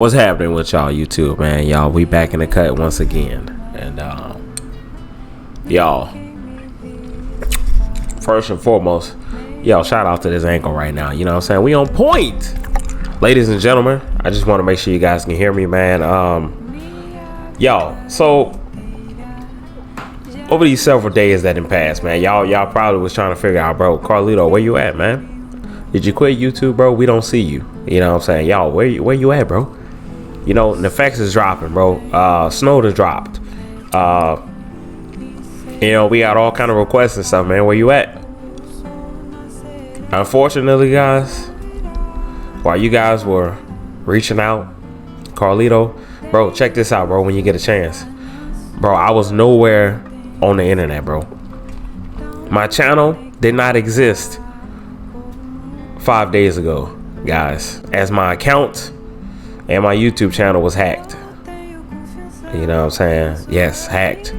What's happening with y'all YouTube, man? Y'all, we back in the cut once again. And y'all, first and foremost, y'all, shout out to this ankle right now. You know what I'm saying? We on point. Ladies and gentlemen, I just want to make sure you guys can hear me, man. Y'all, so over these several days that done passed, man, y'all probably was trying to figure out, bro, Carlito, where you at, man? Did you quit YouTube, bro? We don't see you. You know what I'm saying? Y'all, where you at, bro? You know, the effects is dropping, bro. Snow done dropped. You know, we got all kind of requests and stuff, man. Where you at? Unfortunately, guys, while you guys were reaching out, Carlito, bro, check this out, bro, when you get a chance. Bro, I was nowhere on the internet, bro. My channel did not exist 5 days ago, guys, as my account and my YouTube channel was hacked. You know what I'm saying? Yes, hacked.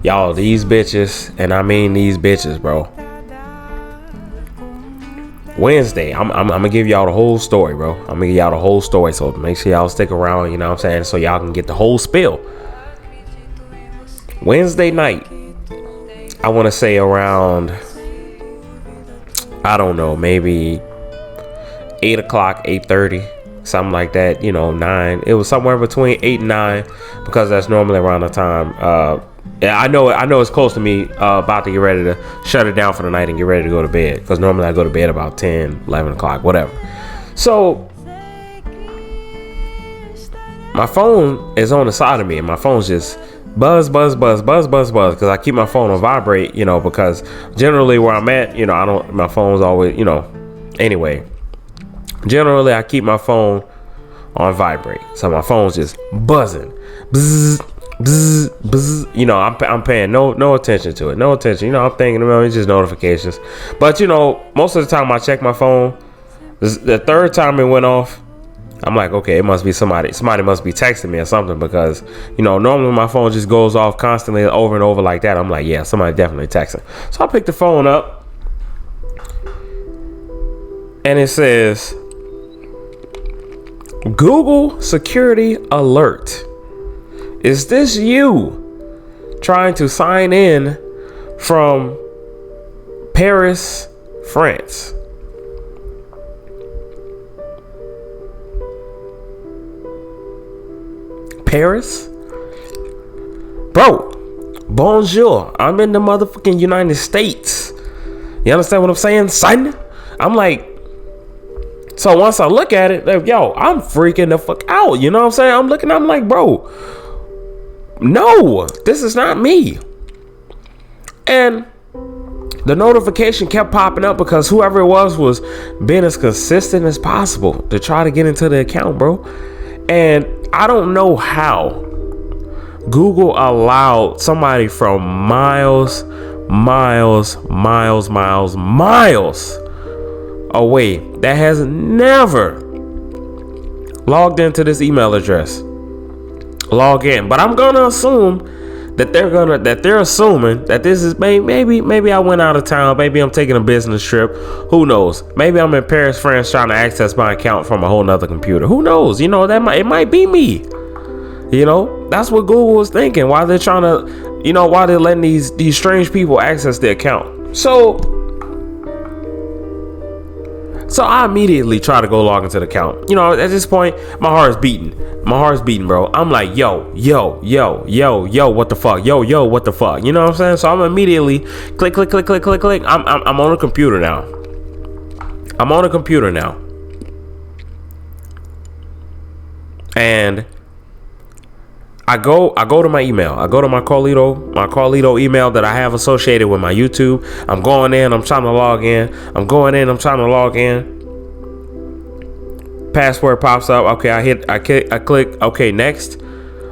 Y'all, these bitches, and I mean these bitches, bro. Wednesday, I'm gonna give y'all the whole story, bro. I'm gonna give y'all the whole story, so make sure y'all stick around, you know what I'm saying, so y'all can get the whole spill. Wednesday night, I want to say around, I don't know, maybe 8 o'clock, 8:30. Something like that, you know, 9. It was somewhere between 8 and 9 because that's normally around the time. Yeah, I know it's close to me about to get ready to shut it down for the night and get ready to go to bed, because normally I go to bed about 10, 11 o'clock, whatever. So my phone is on the side of me and my phone's just buzz because I keep my phone on vibrate, you know, because generally where I'm at, you know, my phone's always, you know, anyway. Generally, I keep my phone on vibrate, so my phone's just buzzing, bzz, bzz, bzz. You know, I'm paying no attention to it, no attention. You know, I'm thinking, well, it's just notifications. But you know, most of the time I check my phone. The third time it went off, I'm like, okay, it must be somebody. Somebody must be texting me or something, because you know, normally my phone just goes off constantly over and over like that. I'm like, yeah, somebody definitely texting. So I pick the phone up, and it says, Google security alert. Is this you trying to sign in from Paris, France? Paris? Bro, bonjour. I'm in the motherfucking United States. You understand what I'm saying, son? I'm like, so once I look at it, like, yo, I'm freaking the fuck out. You know what I'm saying? I'm looking, I'm like, bro, no, this is not me. And the notification kept popping up because whoever it was being as consistent as possible to try to get into the account, bro. And I don't know how Google allowed somebody from miles away that has never logged into this email address log in. But I'm gonna assume that they're assuming that this is maybe I went out of town, maybe I'm taking a business trip, who knows, maybe I'm in Paris, France, trying to access my account from a whole nother computer, who knows, you know, it might be me. You know, that's what Google was thinking, why they're trying to, you know, why they're letting these strange people access the account. So I immediately try to go log into the account. You know, at this point, my heart's beating. My heart's beating, bro. I'm like, yo, what the fuck? Yo, what the fuck? You know what I'm saying? So I'm immediately click. I'm on a computer now. And I go to my email. I go to my Carlito email that I have associated with my YouTube. I'm going in. I'm trying to log in. Password pops up. Okay, I click. Okay, next.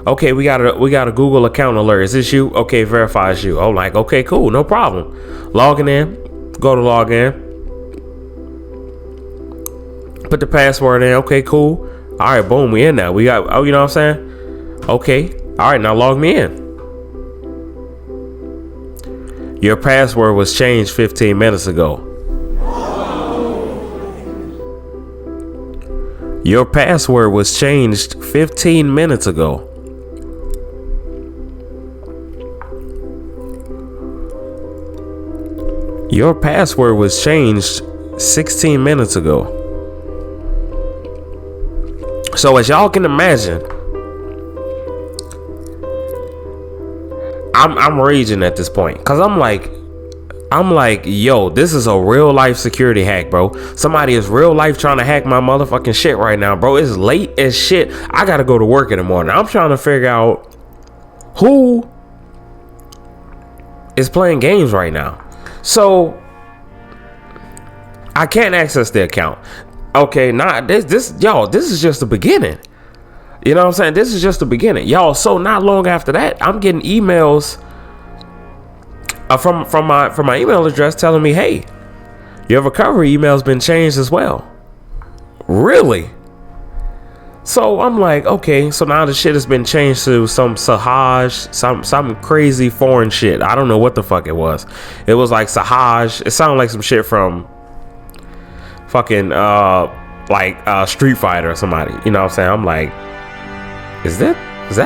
Okay, we got a Google account alert. Is this you? Okay, verify as you. I'm like, okay, cool, no problem. Logging in. Go to log in. Put the password in. Okay, cool. All right, boom, we in now. We got. Oh, you know what I'm saying? Okay, all right, now log me in. Your password was changed 15 minutes ago. Your password was changed 15 minutes ago. Your password was changed 16 minutes ago. So as y'all can imagine, I'm raging at this point, because I'm like, yo, this is a real life security hack, bro. Somebody is real life trying to hack my motherfucking shit right now, bro. It's late as shit. I gotta go to work in the morning. I'm trying to figure out who is playing games right now. So I can't access the account. Okay, this is just the beginning. You know what I'm saying? This is just the beginning, y'all. So not long after that, I'm getting emails from my email address telling me, hey, your recovery email's been changed as well. Really? So I'm like, okay, so now the shit has been changed to some Sahaj, some crazy foreign shit. I don't know what the fuck it was. It was like Sahaj. It sounded like some shit from fucking Street Fighter or somebody. You know what I'm saying? I'm like, is that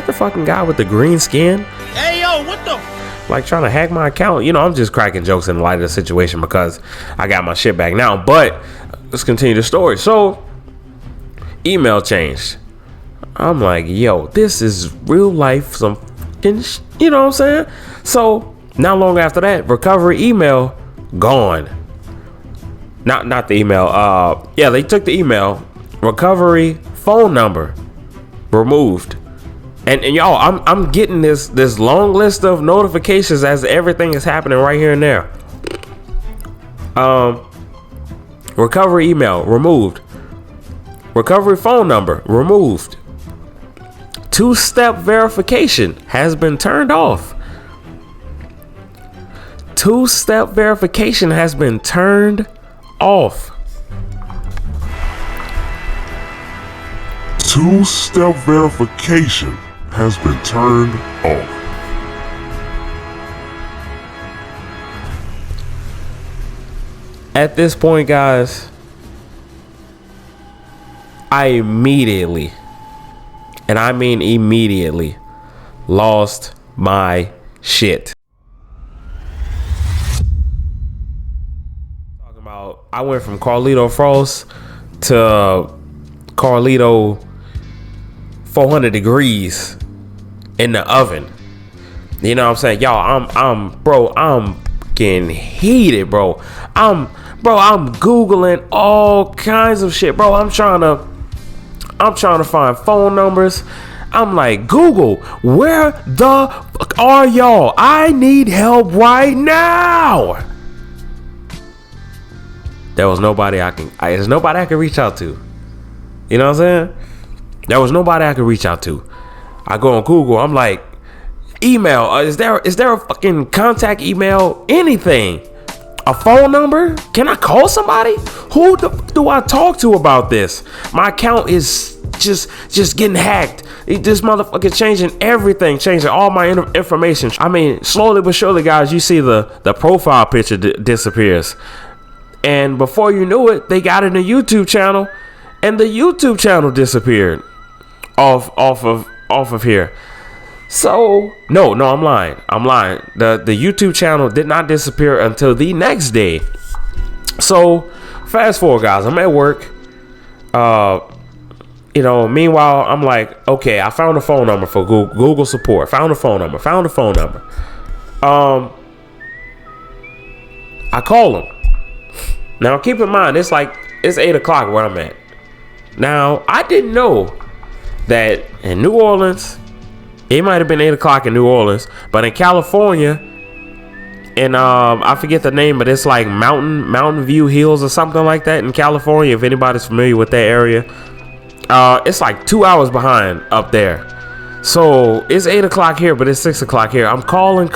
the fucking guy with the green skin? Hey yo, what the? Like trying to hack my account. You know, I'm just cracking jokes in light of the situation because I got my shit back now. But let's continue the story. So email changed. I'm like, yo, this is real life, some fucking you know what I'm saying? So not long after that, recovery email gone. Not the email. Yeah, they took the email. Recovery phone number removed. And y'all, I'm getting this long list of notifications as everything is happening right here and there. Recovery email removed. Recovery phone number removed. 2-step verification has been turned off. 2-step verification has been turned off. 2-step verification has been turned off. At this point, guys, I immediately, and I mean immediately, lost my shit. Talking about, I went from Carlito Frost to Carlito 400 degrees in the oven. You know what I'm saying? Y'all, I'm getting heated, bro. I'm Googling all kinds of shit, bro. I'm trying to find phone numbers. I'm like, Google, where the fuck are y'all? I need help right now. There was nobody there's nobody I can reach out to. You know what I'm saying? There was nobody I could reach out to. I go on Google. I'm like, email. Is there a fucking contact email? Anything? A phone number? Can I call somebody? Who do I talk to about this? My account is just getting hacked. This motherfucker changing everything, changing all my information. I mean, slowly but surely, guys, you see the profile picture disappears, and before you knew it, they got in the YouTube channel, and the YouTube channel disappeared off of here. So no, I'm lying. The YouTube channel did not disappear until the next day. So fast forward, guys, I'm at work. Meanwhile, I'm like, okay, I found a phone number for Google support. Found a phone number. I call them. Now keep in mind, it's 8 o'clock where I'm at. Now I didn't know that in New Orleans, it might have been 8 o'clock in New Orleans, but in California, and I forget the name, but it's like Mountain View Hills or something like that in California. If anybody's familiar with that area, it's like 2 hours behind up there. So it's 8 o'clock here, but it's 6 o'clock here. I'm calling,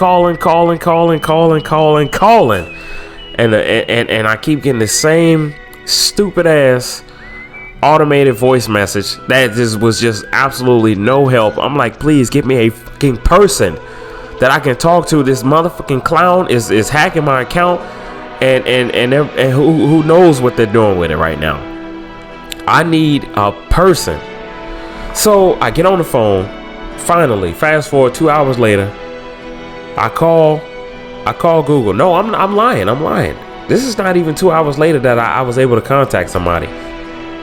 and I keep getting the same stupid ass automated voice message that was just absolutely no help. I'm like, please get me a fucking person that I can talk to. This motherfucking clown is hacking my account, and who knows what they're doing with it right now. I need a person. So I get on the phone. Finally, fast forward 2 hours later, I call Google. No, I'm lying. This is not even 2 hours later that I was able to contact somebody.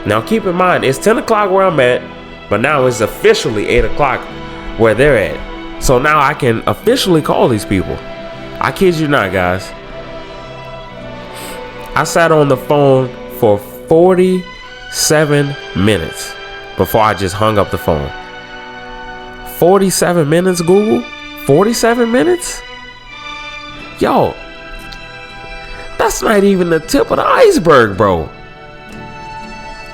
Now keep in mind, it's 10 o'clock where I'm at, but now it's officially 8 o'clock where they're at. So now I can officially call these people. I kid you not, guys. I sat on the phone for 47 minutes before I just hung up the phone. 47 minutes, Google? 47 minutes? Yo, that's not even the tip of the iceberg, bro.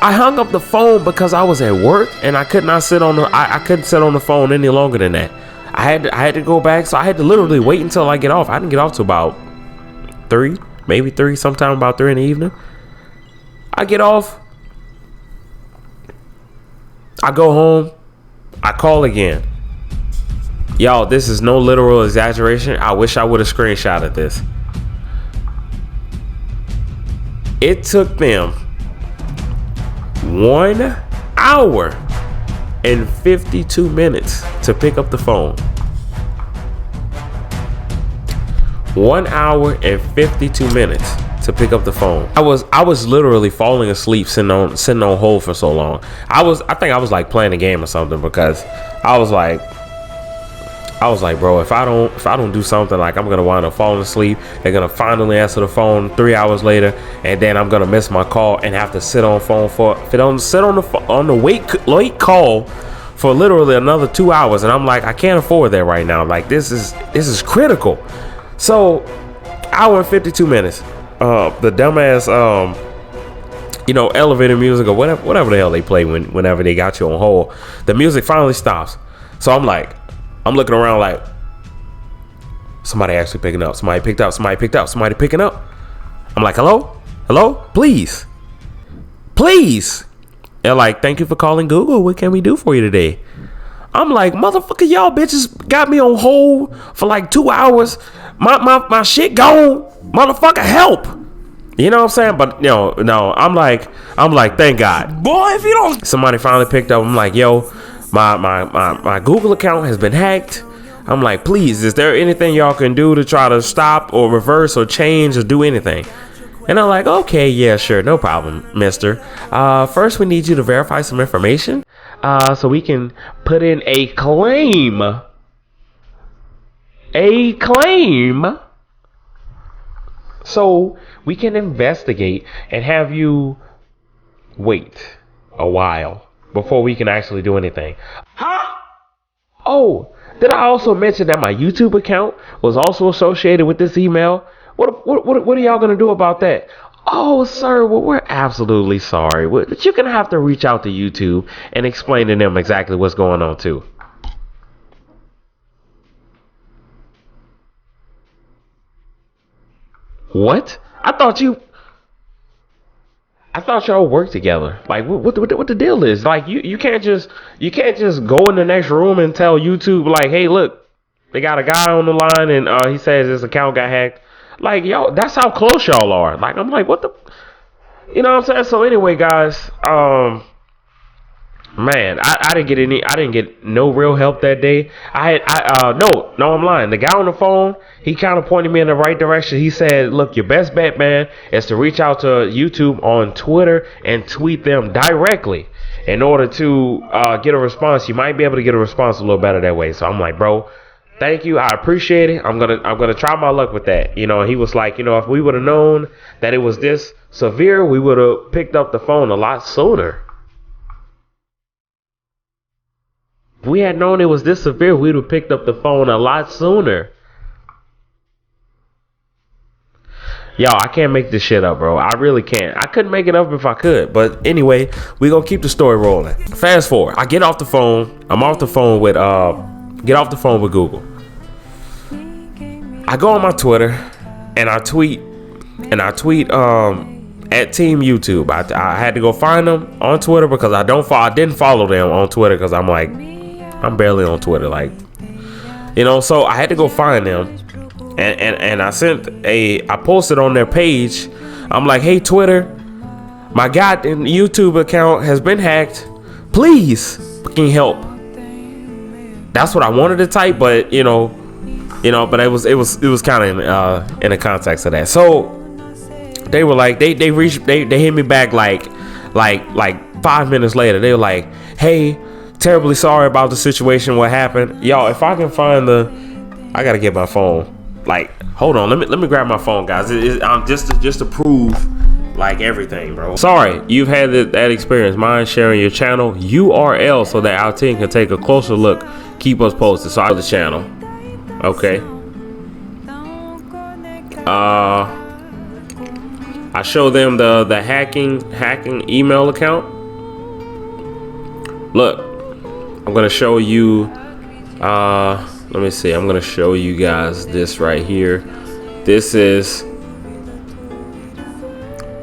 I hung up the phone because I was at work and I could not sit on I couldn't sit on the phone any longer than that. I had to go back, so I had to literally wait until I get off. I didn't get off till about 3, maybe 3, sometime about 3 in the evening. I get off. I go home. I call again. Y'all, this is no literal exaggeration. I wish I would have screenshotted this. It took them 1 hour and 52 minutes to pick up the phone. 1 hour and 52 minutes to pick up the phone. I was literally falling asleep sitting on hold for so long. I think I was like playing a game or something, because I was like, bro, if I don't do something, like, I'm gonna wind up falling asleep. They're gonna finally answer the phone 3 hours later, and then I'm gonna miss my call and have to sit on the late call for literally another 2 hours. And I'm like, I can't afford that right now. Like, this is critical. So, hour and 52 minutes. The dumbass elevator music or whatever the hell they play whenever they got you on hold. The music finally stops. So I'm looking around like, somebody actually picking up. Somebody picked up. Somebody picking up. I'm like, hello, please. They're like, thank you for calling Google. What can we do for you today? I'm like, motherfucker, y'all bitches got me on hold for like 2 hours. My shit gone. Motherfucker, help. You know what I'm saying? But no, I'm like, thank God. Boy, if you don't. Somebody finally picked up. I'm like, yo, my Google account has been hacked. I'm like, please, is there anything y'all can do to try to stop or reverse or change or do anything? And I'm like, okay, yeah, sure, no problem, mister. First, we need you to verify some information so we can put in a claim. So we can investigate and have you wait a while before we can actually do anything. Huh? Oh, did I also mention that my YouTube account was also associated with this email? What are y'all gonna do about that? Oh, sir, well, we're absolutely sorry, but you're gonna have to reach out to YouTube and explain to them exactly what's going on too. What? I thought y'all worked together. Like, what the deal is? Like, you can't just go in the next room and tell YouTube, like, hey, look, they got a guy on the line and he says his account got hacked. Like, y'all, that's how close y'all are. Like, I'm like, what the, you know what I'm saying? So anyway, guys, man, I didn't get no real help that day. No, I'm lying. The guy on the phone, he kind of pointed me in the right direction. He said, look, your best bet, man, is to reach out to YouTube on Twitter and tweet them directly in order to get a response. You might be able to get a response a little better that way. So I'm like, bro, thank you. I appreciate it. I'm gonna try my luck with that. You know, he was like, you know, if we would have known that it was this severe, we would have picked up the phone a lot sooner. If we had known it was this severe, we'd have picked up the phone a lot sooner. Yo, I can't make this shit up, bro. I really can't. I couldn't make it up if I could. But anyway, we gonna keep the story rolling. Fast forward. I get off the phone. I'm off the phone with Google. I go on my Twitter and I tweet at Team YouTube. I had to go find them on Twitter because I didn't follow them on Twitter because I'm like, I'm barely on Twitter, like, you know. So I had to go find them, and I posted on their page. I'm like, hey, Twitter, My goddamn YouTube account has been hacked. Please fucking help. That's what I wanted to type, but but it was kind of in the context of that. So they were like, they hit me back like 5 minutes later. They were like, hey, terribly sorry about the situation, what happened. Y'all, if I can find I gotta get my phone. Like, hold on, let me grab my phone, guys. I'm just to prove like everything, bro. Sorry you've had that experience. Mind sharing your channel URL so that our team can take a closer look. Keep us posted. So I the channel. Okay. I show them the hacking email account. Look, I'm gonna show you. Let me see. I'm gonna show you guys this right here. This is.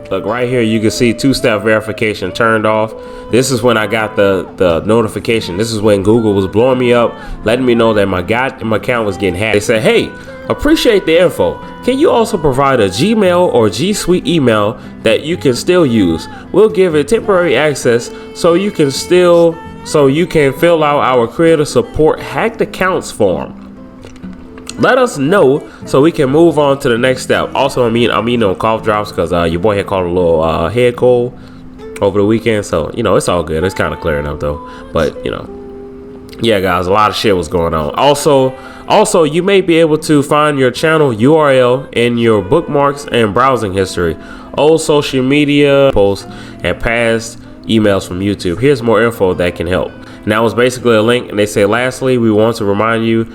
Look right here. You can see two-step verification turned off. This is when I got the notification. This is when Google was blowing me up, letting me know that my account was getting hacked. They said, hey, appreciate the info. Can you also provide a Gmail or G Suite email that you can still use? We'll give it temporary access so you can fill out our creator support hacked accounts form. Let us know so we can move on to the next step. Also, I'm eating on cough drops because your boy had caught a little head cold over the weekend. So, it's all good. It's kind of clearing up though. But, yeah, guys, a lot of shit was going on. Also, you may be able to find your channel URL in your bookmarks and browsing history, old social media posts, and past emails from YouTube. Here's more info that can help. And that was basically a link. And they say, lastly, we want to remind you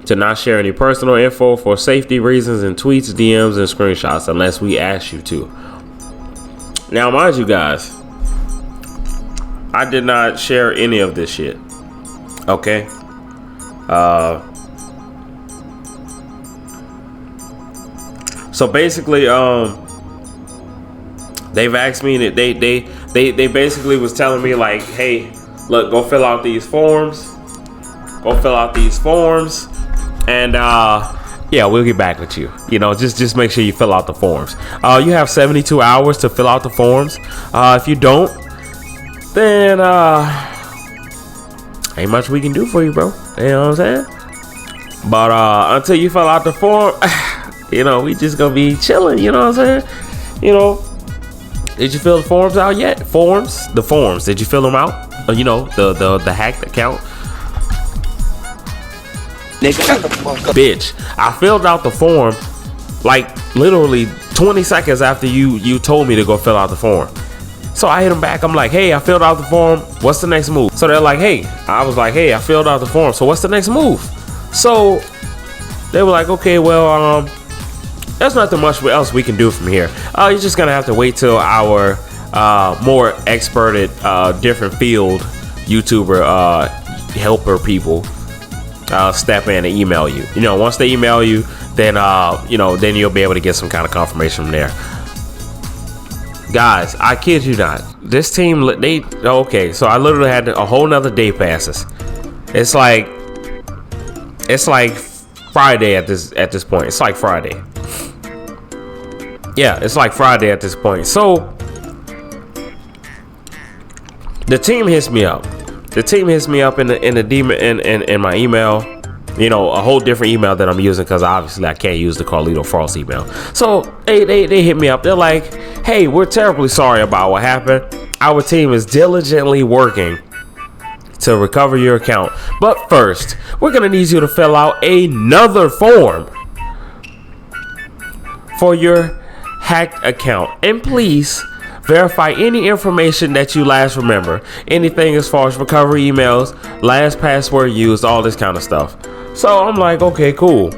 to not share any personal info for safety reasons in tweets, DMs, and screenshots unless we ask you to. Now, mind you guys, I did not share any of this shit. Okay. So basically, they've asked me that they basically was telling me like, hey, look, go fill out these forms. And yeah, we'll get back with you. Just make sure you fill out the forms. You have 72 hours to fill out the forms. If you don't, then ain't much we can do for you, bro. You know what I'm saying? But until you fill out the form, we just gonna be chilling. You know what I'm saying? Did you fill the forms out yet? The forms. Did you fill them out? The hacked account. Bitch, I filled out the form like literally 20 seconds after you told me to go fill out the form. So I hit them back. I'm like, hey, I filled out the form. What's the next move? So they're like, hey, I was like, hey, I filled out the form. So what's the next move? So they were like, okay, well, there's nothing much else we can do from here. You're just gonna have to wait till our more experted, different field YouTuber helper people step in and email you. Once they email you, then then you'll be able to get some kind of confirmation from there. Guys, I kid you not. This team, okay, so I literally had a whole nother day passes. It's like Friday at this point. It's like Friday. Yeah, it's like Friday at this point. So the team hits me up. in my email. A whole different email that I'm using because obviously I can't use the Carlito Frost email. So they hit me up. They're like, hey, we're terribly sorry about what happened. Our team is diligently working to recover your account. But first, we're going to need you to fill out another form for your hacked account. And please verify any information that you last remember. Anything as far as recovery emails, last password used, all this kind of stuff. So I'm like, okay, cool.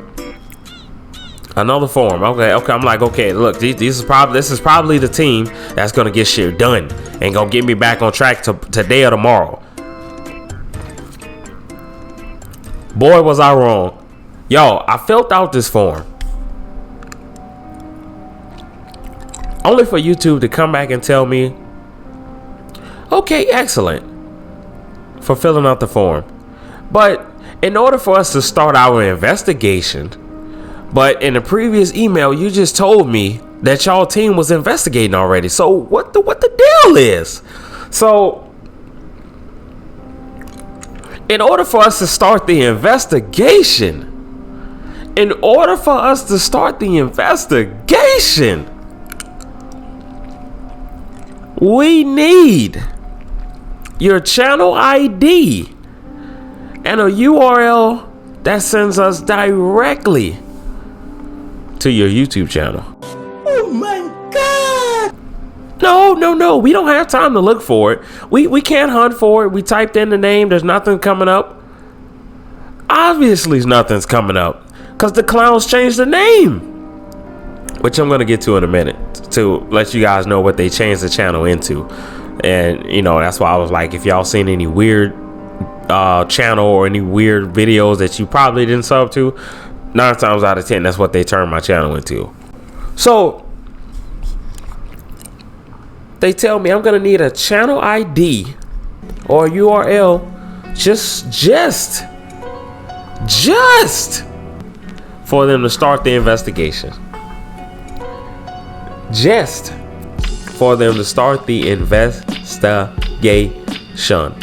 Another form. Okay. I'm like, okay, look, this is probably the team that's gonna get shit done and gonna get me back on track today or tomorrow. Boy, was I wrong. Yo, I filled out this form only for YouTube to come back and tell me, okay, excellent, for filling out the form. But in order for us to start our investigation, But in the previous email, you just told me that y'all team was investigating already. So what the deal is? So in order for us to start the investigation, we need your channel ID and a URL that sends us directly to your YouTube channel. Oh my God! No, we don't have time to look for it. We can't hunt for it. We typed in the name, there's nothing coming up. Obviously nothing's coming up because the clowns changed the name, which I'm gonna get to in a minute to let you guys know what they changed the channel into. And you know, that's why I was like, if y'all seen any weird channel or any weird videos that you probably didn't sub to, 9 times out of 10 that's what they turned my channel into. So they tell me I'm gonna need a channel ID or URL just for them to start the investigation. Just for them to start the investigation.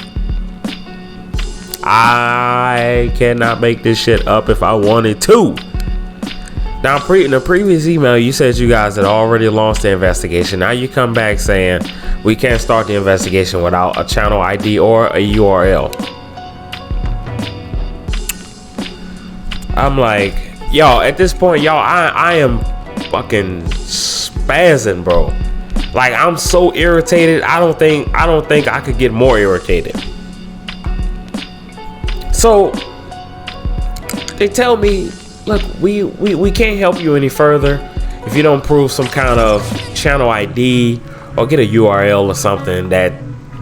I cannot make this shit up if I wanted to. Now, in the previous email, you said you guys had already launched the investigation. Now you come back saying we can't start the investigation without a channel ID or a URL. I'm like, y'all, at this point, y'all, I am fucking spazzing, bro. Like, I'm so irritated. I don't think I could get more irritated. So they tell me, look, we can't help you any further if you don't prove some kind of channel ID or get a URL or something that,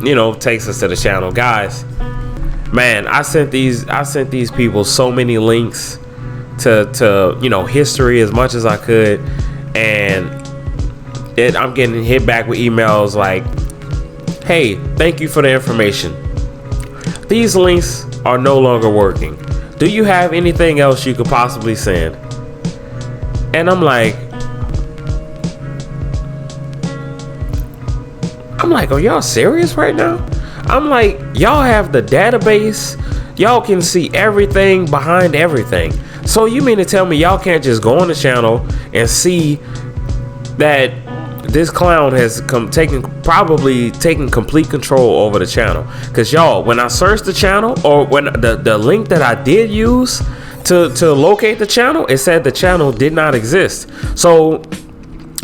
you know, takes us to the channel. Guys, man, I sent these people so many links to you know, history as much as I could, and I'm getting hit back with emails like, hey, thank you for the information. These links are no longer working. Do you have anything else you could possibly send? And I'm like, are y'all serious right now? I'm like, y'all have the database. Y'all can see everything behind everything. So you mean to tell me y'all can't just go on the channel and see that this clown has probably taken complete control over the channel? Because y'all, when I searched the channel, or when the link that I did use to locate the channel, it said the channel did not exist. So,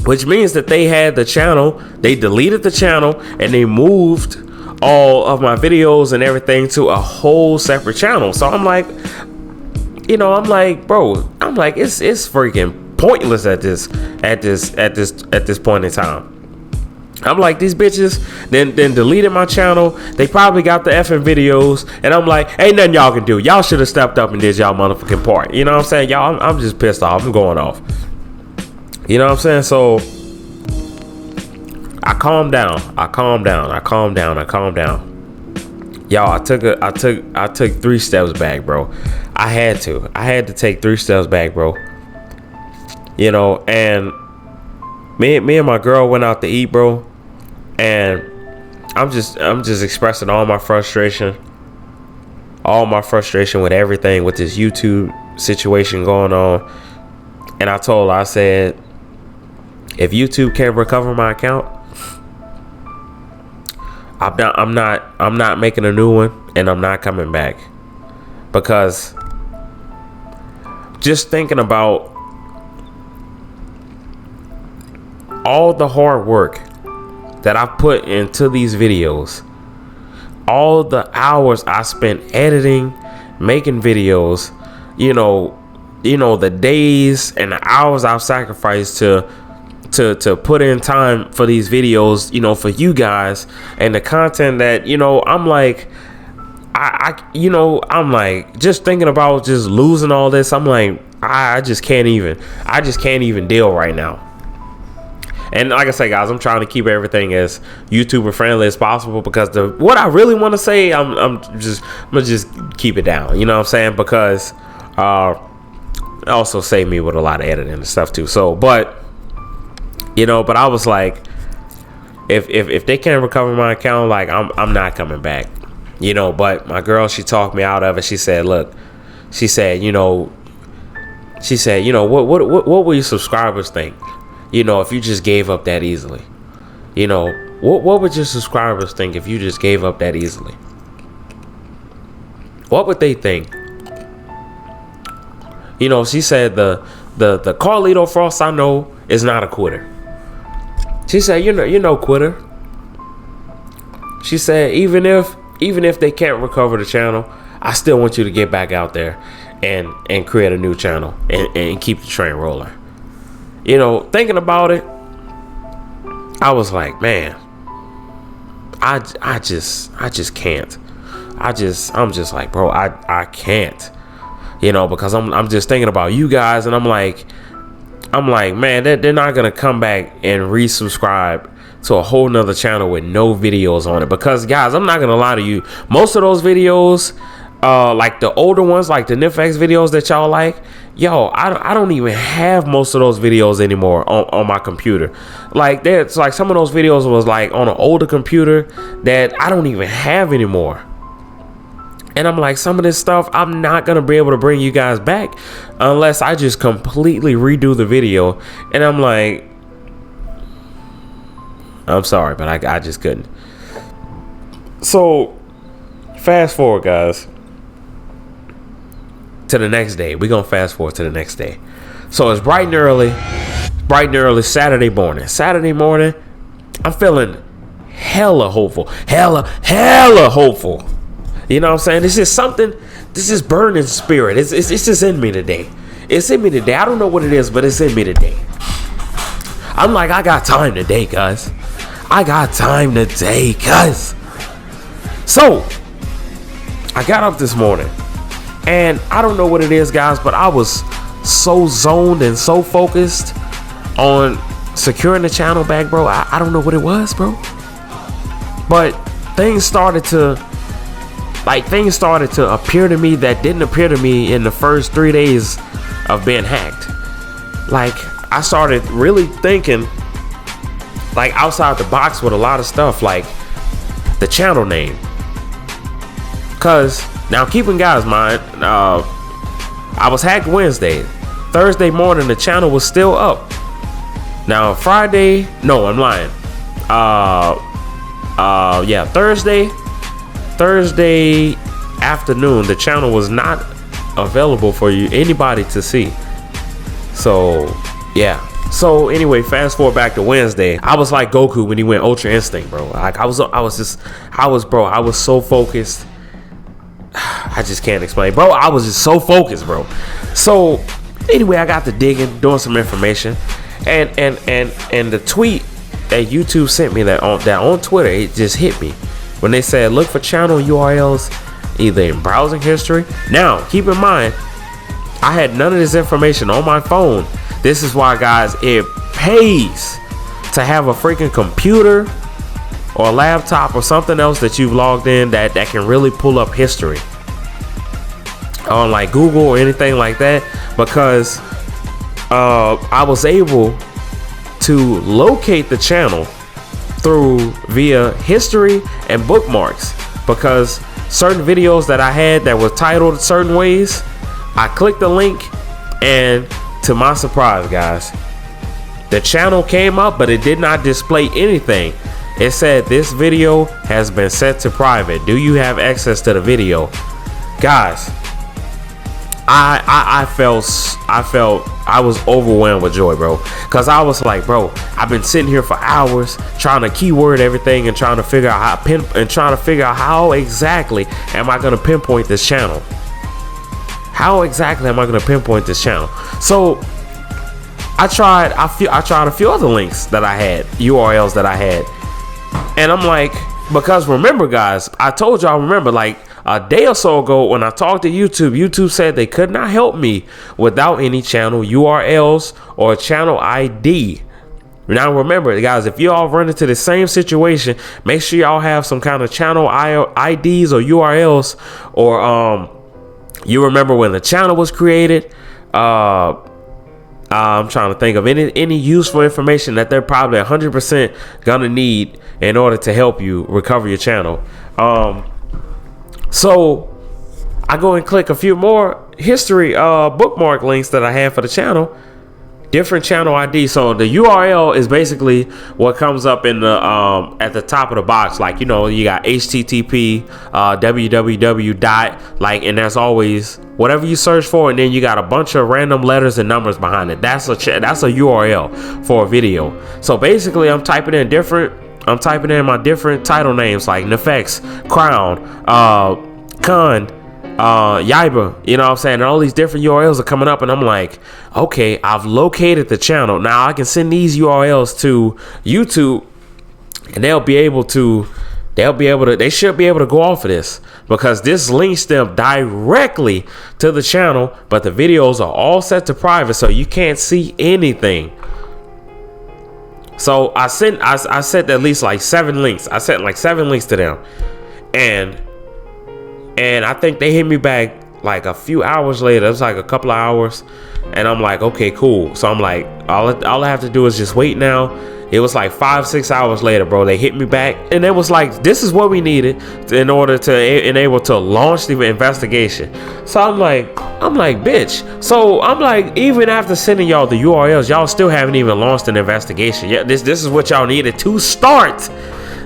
which means that they had the channel, they deleted the channel, and they moved all of my videos and everything to a whole separate channel. So I'm like, you know, bro, it's freaking pointless at this point in time. I'm like, these bitches then deleted my channel. They probably got the effing videos, and I'm like, ain't nothing y'all can do. Y'all should have stepped up and did y'all motherfucking part. You know what I'm saying? Y'all, I'm just pissed off. I'm going off. You know what I'm saying? So I calmed down. Y'all, I took 3 steps back, bro. I had to take 3 steps back, bro. You know, and me and my girl went out to eat, bro, and I'm just expressing all my frustration with everything, with this YouTube situation going on. And I told her, I said, if YouTube can't recover my account, I'm not making a new one, and I'm not coming back. Because just thinking about all the hard work that I put into these videos, all the hours I spent editing, making videos, you know, the days and the hours I've sacrificed to put in time for these videos, you know, for you guys, and the content that, you know, I'm like, I'm like, just thinking about just losing all this, I'm like, I just can't even deal right now. And like I say, guys, I'm trying to keep everything as YouTuber friendly as possible, because what I really want to say, I'm gonna just keep it down. You know what I'm saying? Because also saved me with a lot of editing and stuff too. So, but I was like, if they can't recover my account, like I'm not coming back, But my girl, she talked me out of it. She said, look, what will your subscribers think, if you just gave up that easily? What would your subscribers think if you just gave up that easily? What would they think? She said the Carlito Frost I know is not a quitter. She said, you're no quitter. She said, even if they can't recover the channel, I still want you to get back out there and create a new channel and keep the train rolling. Thinking about it, I was like, man, I just can't. I'm just like, bro, I can't. Because I'm just thinking about you guys, and I'm like, man, they're not gonna come back and resubscribe to a whole nother channel with no videos on it. Because guys, I'm not gonna lie to you, most of those videos, like the older ones, like the NIFX videos that y'all like, I don't even have most of those videos anymore on my computer. Like that's like some of those videos was like on an older computer that I don't even have anymore. And I'm like, some of this stuff I'm not gonna be able to bring you guys back unless I just completely redo the video. And I'm like, I'm sorry, but I just couldn't. So fast forward, guys, to the next day. We're gonna fast forward to the next day. So it's bright and early Saturday morning. I'm feeling hella hopeful. Hella hopeful. You know what I'm saying? This is burning spirit. It's just in me today. It's in me today. I don't know what it is, but it's in me today. I'm like, I got time today, guys. So, I got up this morning, and I don't know what it is, guys, but I was so zoned and so focused on securing the channel back, bro. I don't know what it was, bro. But things started to appear to me that didn't appear to me in the first 3 days of being hacked. Like, I started really thinking like outside the box with a lot of stuff, like the channel name. Cause now keep in guys mind, I was hacked Wednesday. Thursday morning the channel was still up. Now Friday, no, I'm lying. Yeah, Thursday afternoon the channel was not available for anybody to see. So yeah. So anyway, fast forward back to Wednesday. I was like Goku when he went Ultra Instinct, bro. Like I was so focused. I just can't explain, bro. I was just so focused, bro. So anyway, I got to digging, doing some information, and the tweet that YouTube sent me that on Twitter, it just hit me when they said look for channel URLs either in browsing history. Now keep in mind, I had none of this information on my phone. This is why, guys, it pays to have a freaking computer or a laptop or something else that you've logged in that can really pull up history on like Google or anything like that, because I was able to locate the channel via history and bookmarks, because certain videos that I had that were titled certain ways, I clicked the link, and to my surprise, guys, the channel came up, but it did not display anything. It said this video has been set to private. Do you have access to the video? Guys, I was overwhelmed with joy, bro, because I was like, bro, I've been sitting here for hours trying to keyword everything and trying to figure out how exactly am I going to pinpoint this channel. How exactly am I going to pinpoint this channel? So I tried a few other links that I had, URLs that I had, and I'm like, because remember, guys, I told y'all, remember, like a day or so ago when I talked to YouTube said they could not help me without any channel URLs or channel ID. Now remember, guys, if you all run into the same situation, make sure y'all have some kind of channel IDs or URLs, or you remember when the channel was created, I'm trying to think of any useful information that they're probably 100% gonna need in order to help you recover your channel. So I go and click a few more history bookmark links that I have for the channel. Different channel ID. So the URL is basically what comes up in the at the top of the box. Like, you know, you got HTTP, www dot, like, and there's always whatever you search for, and then you got a bunch of random letters and numbers behind it. That's a URL for a video. So basically, I'm typing in my different title names like Nefex, Crown, Khan, Yiba, you know what I'm saying? And all these different URLs are coming up, and I'm like, okay, I've located the channel. Now I can send these URLs to YouTube, and they should be able to go off of this, because this links them directly to the channel, but the videos are all set to private, so you can't see anything. So I sent at least like 7 links. I sent like 7 links to them, and I think they hit me back like a few hours later. It was like a couple of hours, and I'm like, okay, cool. So I'm like, all I have to do is just wait now. It was like 5-6 hours later, bro. They hit me back, and it was like, this is what we needed in order to enable to launch the investigation. So I'm like, bitch. So I'm like, even after sending y'all the URLs, y'all still haven't even launched an investigation. Yeah, this is what y'all needed to start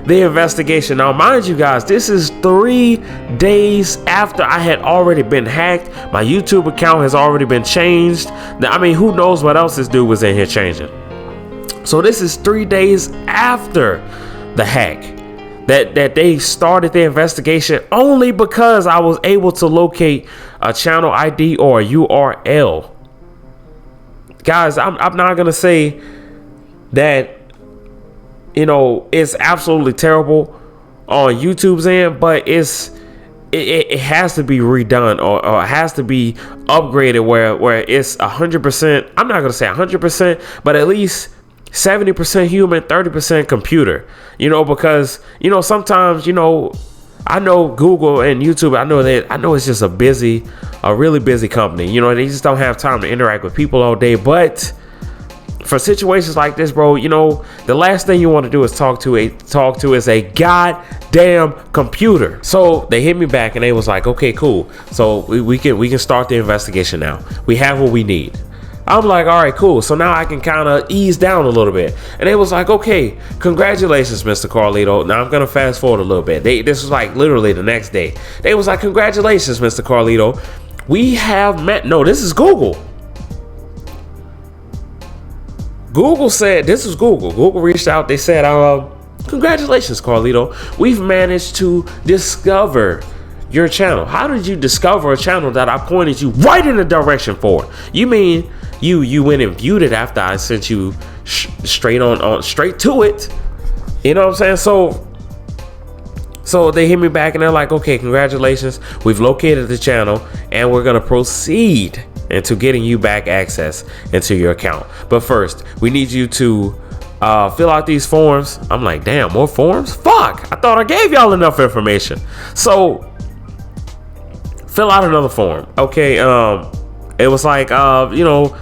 the investigation. Now, mind you guys, this is 3 days after I had already been hacked. My YouTube account has already been changed. Now, I mean, who knows what else this dude was in here changing. So this is 3 days after the hack that they started the investigation, only because I was able to locate a channel ID or a URL. Guys, I'm not gonna say that, you know, it's absolutely terrible on YouTube's end, but it has to be redone, or it has to be upgraded where it's 100%. I'm not gonna say 100%, but at least 70% human, 30% computer. You know, because, you know, sometimes, you know, I know Google and YouTube, I know it's just a really busy company. You know, they just don't have time to interact with people all day. But for situations like this, bro, you know, the last thing you want to do is talk to is a goddamn computer. So they hit me back, and they was like, okay, cool. So we can start the investigation now. We have what we need. I'm like, all right, cool. So now I can kind of ease down a little bit. And they was like, okay, congratulations, Mr. Carlito. Now I'm going to fast forward a little bit. This was like literally the next day. They was like, congratulations, Mr. Carlito. We have met. No, this is Google. Google said, this is Google. Google reached out. They said, congratulations, Carlito. We've managed to discover your channel. How did you discover a channel that I pointed you right in the direction for? You mean you went and viewed it after I sent you straight to it? You know what I'm saying? So they hit me back, and they're like, okay, congratulations. We've located the channel, and we're going to proceed into getting you back access into your account. But first, we need you to fill out these forms. I'm like, damn, more forms? Fuck, I thought I gave y'all enough information. So fill out another form. Okay, it was like, you know,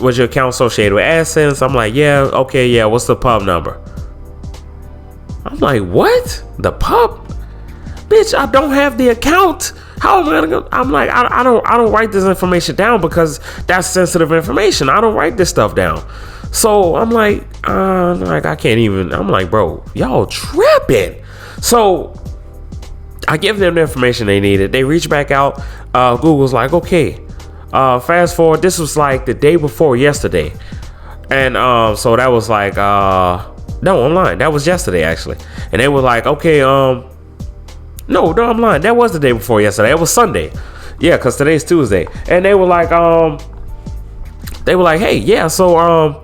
was your account associated with AdSense? I'm like, yeah, okay, yeah, what's the pub number? I'm like, what? The pub? Bitch, I don't have the account. How am I gonna go? I'm like, I don't write this information down, because that's sensitive information. I don't write this stuff down. So I'm like, I can't even. I'm like, bro, y'all tripping. So I give them the information they needed. They reach back out. Google's like, okay, fast forward. This was like the day before yesterday. And so that was like, no, I'm lying. That was yesterday, actually. And they were like, okay, no, I'm lying. That was the day before yesterday. It was Sunday. Yeah, because today's Tuesday. And they were like, hey, yeah, so,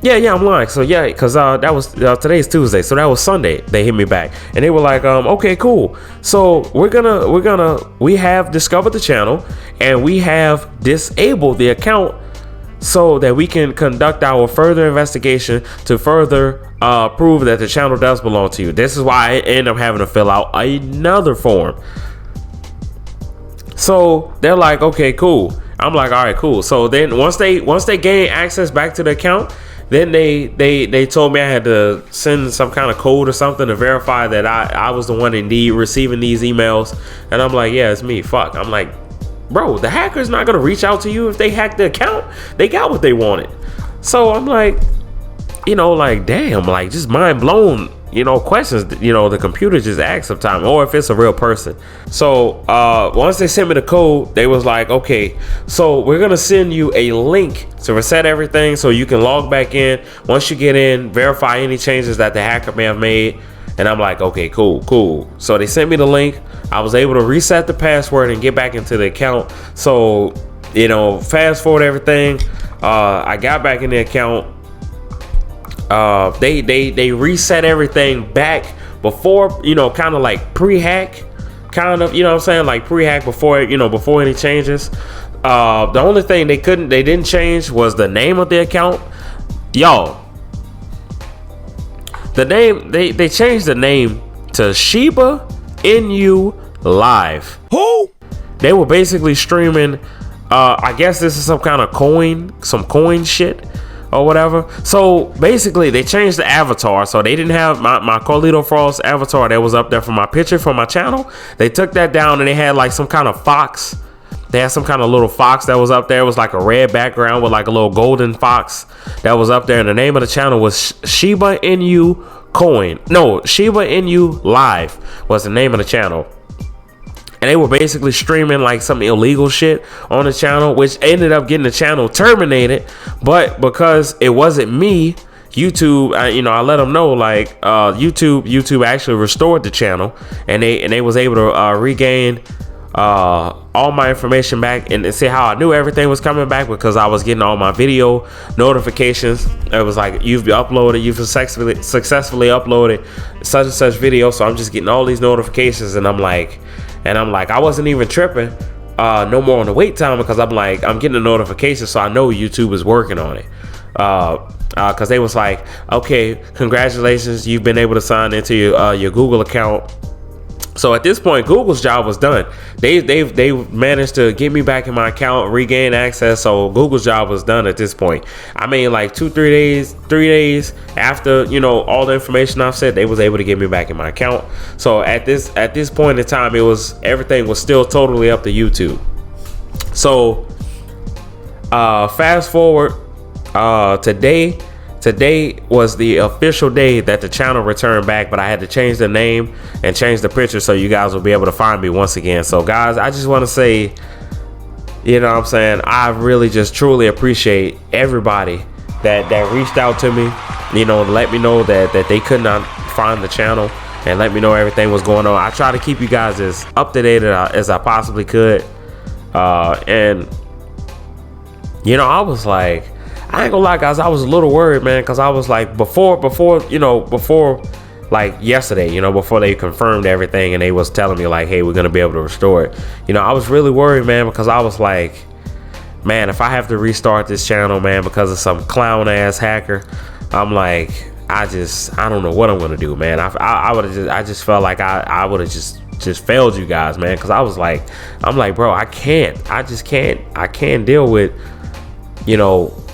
yeah, I'm lying. So yeah, because that was today's Tuesday, so that was Sunday. They hit me back, and they were like, okay, cool. So we have discovered the channel, and we have disabled the account so that we can conduct our further investigation to further prove that the channel does belong to you. This is why I end up having to fill out another form. So they're like, okay, cool. I'm like, all right, cool. So then once they gain access back to the account, then they told me I had to send some kind of code or something to verify that I was the one indeed receiving these emails. And I'm like, yeah, it's me. Fuck. I'm like, bro, the hacker's not gonna reach out to you if they hack the account. They got what they wanted. So I'm like, like, damn, like, just mind blown, questions, the computer just asks sometimes, or if it's a real person. So once they sent me the code, they was like, okay, so we're gonna send you a link to reset everything so you can log back in. Once you get in, verify any changes that the hacker may have made. And I'm like, okay, cool. So they sent me the link. I was able to reset the password and get back into the account. So, fast forward everything. I got back in the account. They reset everything back before, kind of like pre-hack, kind of, what I'm saying, like pre-hack before, before any changes. The only thing they didn't change was the name of the account. Y'all, the name, they changed the name to Shiba Inu Live. Who? They were basically streaming, I guess this is some kind of coin shit or whatever. So basically they changed the avatar. So they didn't have my Carlito Frost avatar that was up there for my picture for my channel. They took that down and they had like some kind of fox. They had some kind of little fox that was up there. It was like a red background with like a little golden fox that was up there. And the name of the channel was Shiba Inu Shiba Inu Live was the name of the channel. And they were basically streaming like some illegal shit on the channel, which ended up getting the channel terminated. But because it wasn't me, YouTube, I let them know, like, YouTube actually restored the channel, and they was able to regain all my information back and see how I knew everything was coming back, because I was getting all my video notifications. It was like, you've successfully uploaded such and such video. So I'm just getting all these notifications, and I'm like, I wasn't even tripping no more on the wait time, because I'm like, I'm getting a notification, so I know YouTube is working on it. Because they was like, okay, congratulations, you've been able to sign into your Google account. So at this point, Google's job was done. They managed to get me back in my account, regain access. So Google's job was done at this point. I mean, like 3 days after, all the information I've said, they was able to get me back in my account. So at this point in time, everything was still totally up to YouTube. So fast forward, Today was the official day that the channel returned back, but I had to change the name and change the picture so you guys will be able to find me once again. So guys, I just want to say, I really just truly appreciate everybody that reached out to me, to let me know that they could not find the channel, and let me know everything was going on. I try to keep you guys as up to date as I possibly could. And I was like, I ain't gonna lie, guys, I was a little worried, man, because I was like, before like yesterday, before they confirmed everything and they was telling me like, hey, we're gonna be able to restore it, I was really worried, man, because I was like, man, if I have to restart this channel, man, because of some clown ass hacker, I'm like, I don't know what I'm gonna do, man. I just felt like I would have just failed you guys, man, because I'm like, bro, I can't deal with,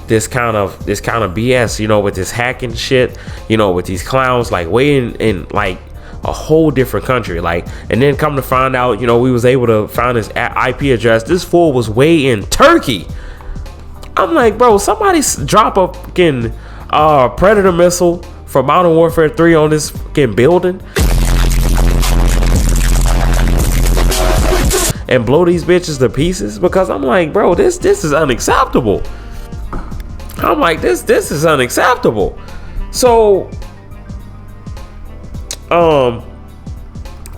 this kind of BS, with this hacking shit, with these clowns like way in like a whole different country, like, and then come to find out, we was able to find his IP address. This fool was way in Turkey. I'm like, bro, somebody drop a fucking Predator missile from Modern Warfare 3 on this fucking building and blow these bitches to pieces, because I'm like, bro, this is unacceptable. I'm like, this is unacceptable. So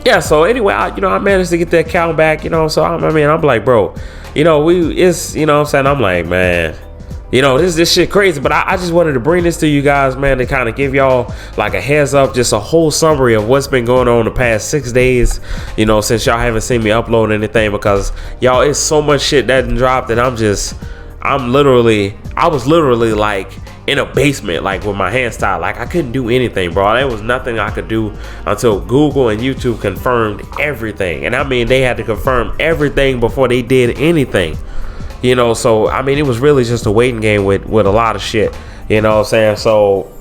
yeah, so anyway, I managed to get the account back, so I'm like, bro, I'm like, man, this shit crazy. But I just wanted to bring this to you guys, man, to kind of give y'all like a heads up, just a whole summary of what's been going on the past 6 days, since y'all haven't seen me upload anything, because y'all, it's so much shit that dropped that I was literally like in a basement, like with my hands tied. Like I couldn't do anything, bro. There was nothing I could do until Google and YouTube confirmed everything. And I mean, they had to confirm everything before they did anything, you know. So I mean, it was really just a waiting game with a lot of shit, you know what I'm saying? So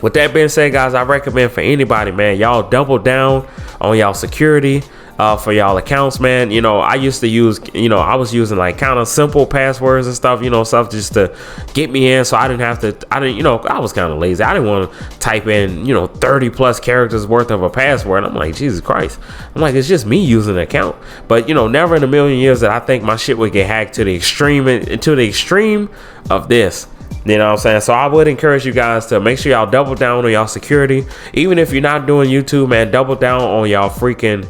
with that being said, guys, I recommend for anybody, man, y'all double down on y'all security for y'all accounts, man. You know, I used to use, you know, I was using like kind of simple passwords and stuff, you know, stuff just to get me in. So I didn't have to, you know, I was kind of lazy. I didn't want to type in, you know, 30 plus characters worth of a password. I'm like, Jesus Christ. I'm like, it's just me using an account. But, you know, never in a million years that I think my shit would get hacked to the extreme of this. You know what I'm saying? So I would encourage you guys to make sure y'all double down on y'all security. Even if you're not doing YouTube, man, double down on y'all freaking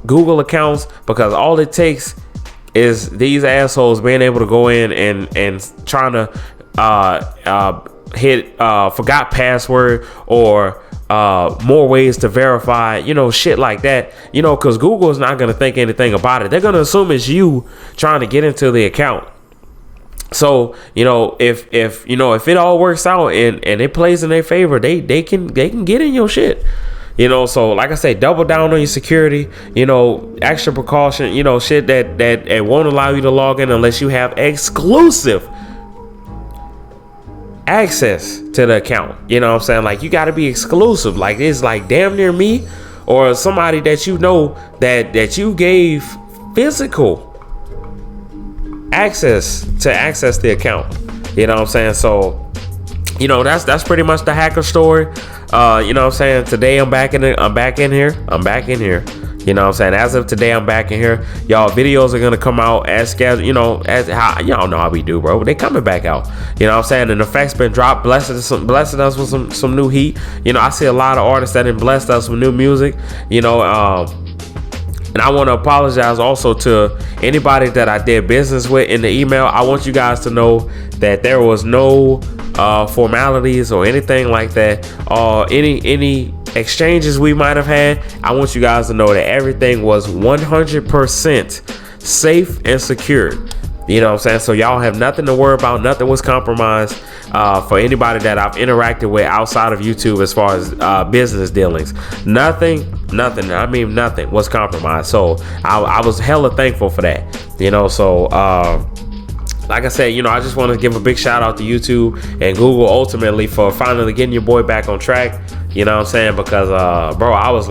Google accounts, because all it takes is these assholes being able to go in and trying to hit forgot password or more ways to verify, you know, shit like that, you know, because Google is not going to think anything about it. They're going to assume it's you trying to get into the account. So, you know, if it all works out and it plays in their favor, they can get in your shit, you know. So like I say, double down on your security, you know, extra precaution, you know, shit that it won't allow you to log in unless you have exclusive access to the account. You know what I'm saying? Like, you got to be exclusive. Like, it's like damn near me or somebody that you know that you gave physical access the account. You know what I'm saying? So, you know, that's pretty much the hacker story. You know what I'm saying? Today I'm back in here. You know what I'm saying? As of today, I'm back in here. Y'all, videos are gonna come out as scheduled, you know, as how y'all know how we do, bro. They coming back out. You know what I'm saying? And the effects been dropped, blessing us with some new heat. You know, I see a lot of artists that have blessed us with new music, you know. And I want to apologize also to anybody that I did business with in the email. I want you guys to know that there was no formalities or anything like that. Any exchanges we might have had. I want you guys to know that everything was 100% safe and secure. You know what I'm saying? So y'all have nothing to worry about. Nothing was compromised for anybody that I've interacted with outside of YouTube as far as business dealings. Nothing was compromised. So I was hella thankful for that. You know, so like I said, you know, I just want to give a big shout out to YouTube and Google ultimately for finally getting your boy back on track. You know what I'm saying? Because, bro, I was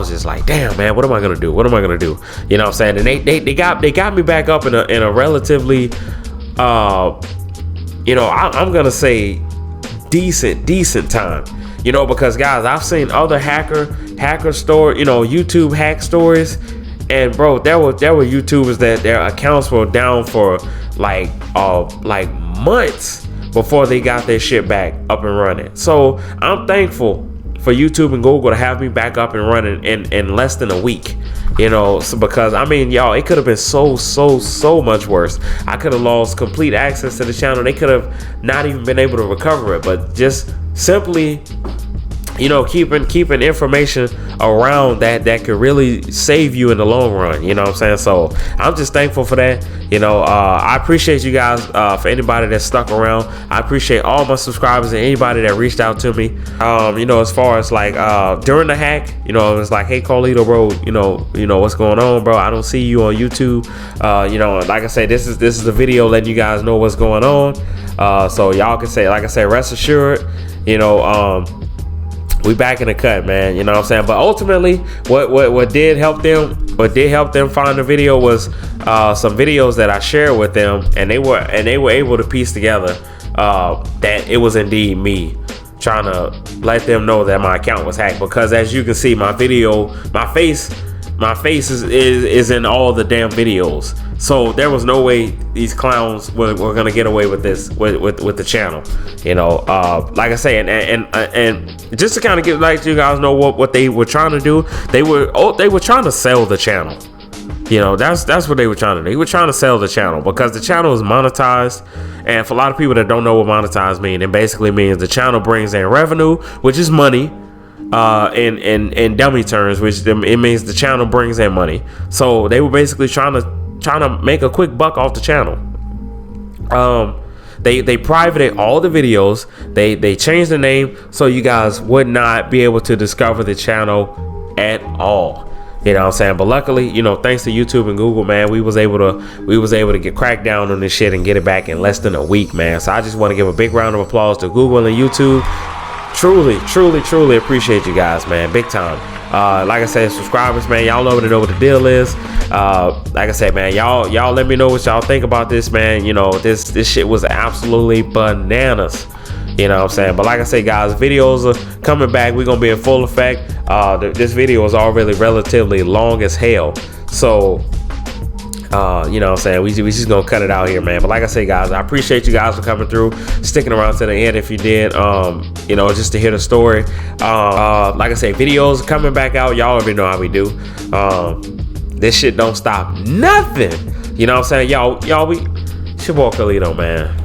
just like, damn, man, what am I going to do? You know what I'm saying? And they got me back up in a relatively, you know, I'm going to say decent time, you know, because guys, I've seen other hacker story, you know, YouTube hack stories. And bro, there were YouTubers that their accounts were down for like months before they got their shit back up and running. So I'm thankful for YouTube and Google to have me back up and running in less than a week, you know. So because I mean, y'all, it could have been so much worse. I could have lost complete access to the channel. They could have not even been able to recover it, but just simply, you know, keeping information around that could really save you in the long run. You know what I'm saying? So I'm just thankful for that. You know, I appreciate you guys, for anybody that stuck around. I appreciate all my subscribers and anybody that reached out to me. You know, as far as like during the hack, you know, it was like, hey Carlito, bro, you know what's going on, bro? I don't see you on YouTube. You know, like I say, this is the video letting you guys know what's going on. So y'all can say, like I say, rest assured, you know, we back in the cut, man. You know what I'm saying? But ultimately, what did help them find the video was some videos that I shared with them, and they were able to piece together that it was indeed me trying to let them know that my account was hacked. Because as you can see, my face is in all the damn videos. So there was no way these clowns were gonna get away with this with the channel. You know, like I say, and just to kind of let you guys know what they were trying to do. They were trying to sell the channel. You know, that's what they were trying to do. They were trying to sell the channel because the channel is monetized. And for a lot of people that don't know what monetized means, it basically means the channel brings in revenue, which is money. In dummy terms, which it means the channel brings in money. So they were basically trying to make a quick buck off the channel. They privated all the videos. They changed the name so you guys would not be able to discover the channel at all. You know what I'm saying? But luckily, you know, thanks to YouTube and Google, man, we was able to get cracked down on this shit and get it back in less than a week, man. So I just want to give a big round of applause to Google and YouTube. Truly appreciate you guys, man. Big time. Like I said, subscribers, man, y'all already know what the deal is. Like I said, man, y'all let me know what y'all think about this, man. You know, this shit was absolutely bananas. You know what I'm saying? But like I say, guys, videos are coming back. We're going to be in full effect. This video is already relatively long as hell. So, you know what I'm saying? We just going to cut it out here, man. But like I say, guys, I appreciate you guys for coming through, sticking around to the end if you did, you know, just to hear the story. Like I say, videos coming back out. Y'all already know how we do. This shit don't stop nothing. You know what I'm saying? Y'all, it's your boy Carlito, man.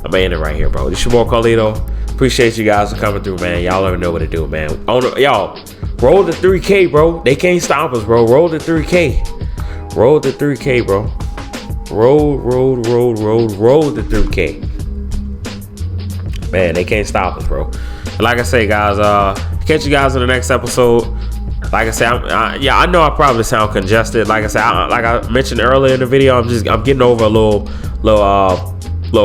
I'm gonna end it right here, bro. This your boy Carlito. Appreciate you guys for coming through, man. Y'all already know what to do, man. Y'all, roll the 3K, bro. They can't stop us, bro. Roll the 3K. Roll the 3K, bro. Roll the 3K. Man, they can't stop us, bro. And like I say, guys, catch you guys in the next episode. Like I said, I know I probably sound congested. Like I said, like I mentioned earlier in the video, I'm getting over a little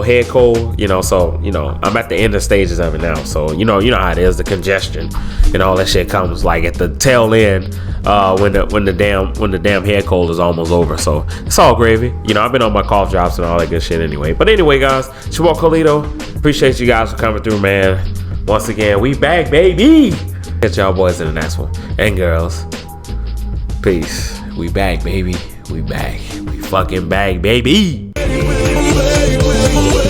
head cold, you know, so, you know, I'm at the end of stages of it now. So, you know how it is, the congestion and all that shit comes like at the tail end, when the damn head cold is almost over. So it's all gravy. You know, I've been on my cough drops and all that good shit anyway. But anyway, guys, it's your boy Carlito. Appreciate you guys for coming through, man. Once again, we back, baby. Catch y'all boys in the next one. And girls, peace. We back, baby. We back. We fucking back, baby. Wait.